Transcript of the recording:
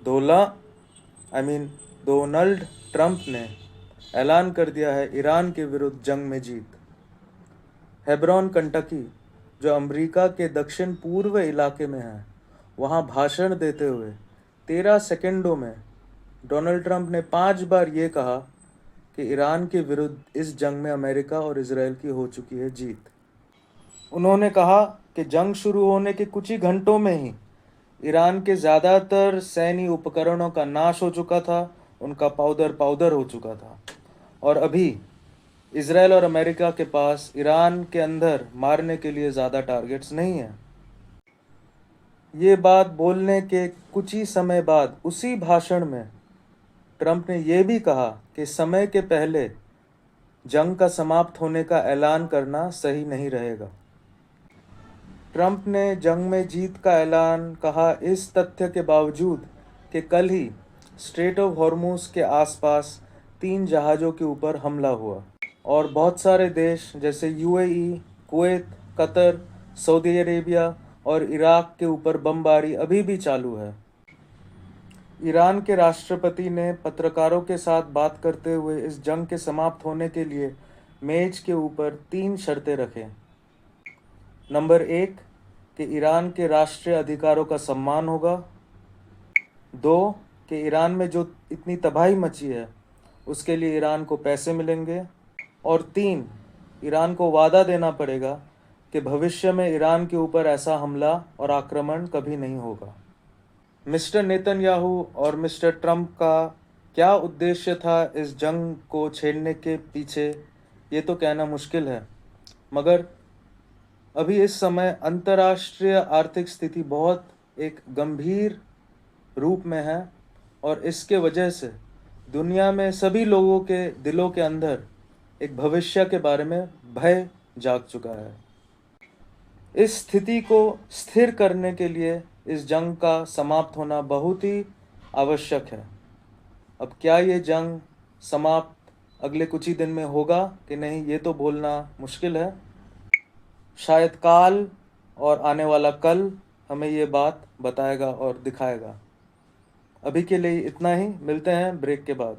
Dola I mean Donald Trump ने ऐलान कर दिया है ईरान के विरुद्ध जंग में जीत। हेब्रॉन कंटकी, जो अमेरिका के दक्षिण पूर्व इलाके में है, वहाँ भाषण देते हुए 13 सेकंडों में डोनाल्ड ट्रंप ने 5 बार ये कहा कि ईरान के विरुद्ध इस जंग में अमेरिका और इजराइल की हो चुकी है जीत। उन्होंने कहा कि जंग शुरू होने के कुछ ही घंटों में ही ईरान के ज़्यादातर सैन्य उपकरणों का नाश हो चुका था, उनका पाउडर पाउडर हो चुका था, और अभी इजराइल और अमेरिका के पास ईरान के अंदर मारने के लिए ज़्यादा टारगेट्स नहीं हैं। ये बात बोलने के कुछ ही समय बाद उसी भाषण में ट्रंप ने यह भी कहा कि समय के पहले जंग का समाप्त होने का ऐलान करना सही नहीं रहेगा। ट्रंप ने जंग में जीत का ऐलान कहा इस तथ्य के बावजूद कि कल ही स्ट्रेट ऑफ हॉर्मुज के आसपास 3 जहाज़ों के ऊपर हमला हुआ और बहुत सारे देश जैसे UAE, Kuwait, Qatar, Saudi Arabia और इराक के ऊपर बमबारी अभी भी चालू है। ईरान के राष्ट्रपति ने पत्रकारों के साथ बात करते हुए इस जंग के समाप्त होने के लिए मेज के ऊपर 3 शर्तें रखें। नंबर 1 कि ईरान के राष्ट्रीय अधिकारों का सम्मान होगा। 2 कि ईरान में जो इतनी तबाही मची है उसके लिए ईरान को पैसे मिलेंगे। और 3 ईरान को वादा देना पड़ेगा कि भविष्य में ईरान के ऊपर ऐसा हमला और आक्रमण कभी नहीं होगा। मिस्टर नेतन्याहू और मिस्टर ट्रंप का क्या उद्देश्य था इस जंग को छेड़ने के पीछे, ये तो कहना मुश्किल है, मगर अभी इस समय अंतर्राष्ट्रीय आर्थिक स्थिति बहुत एक गंभीर रूप में है और इसके वजह से दुनिया में सभी लोगों के दिलों के अंदर एक भविष्य के बारे में भय जाग चुका है। इस स्थिति को स्थिर करने के लिए इस जंग का समाप्त होना बहुत ही आवश्यक है। अब क्या ये जंग समाप्त अगले कुछ ही दिन में होगा कि नहीं, ये तो बोलना मुश्किल है। शायद काल और आने वाला कल हमें ये बात बताएगा और दिखाएगा। अभी के लिए इतना ही, मिलते हैं ब्रेक के बाद।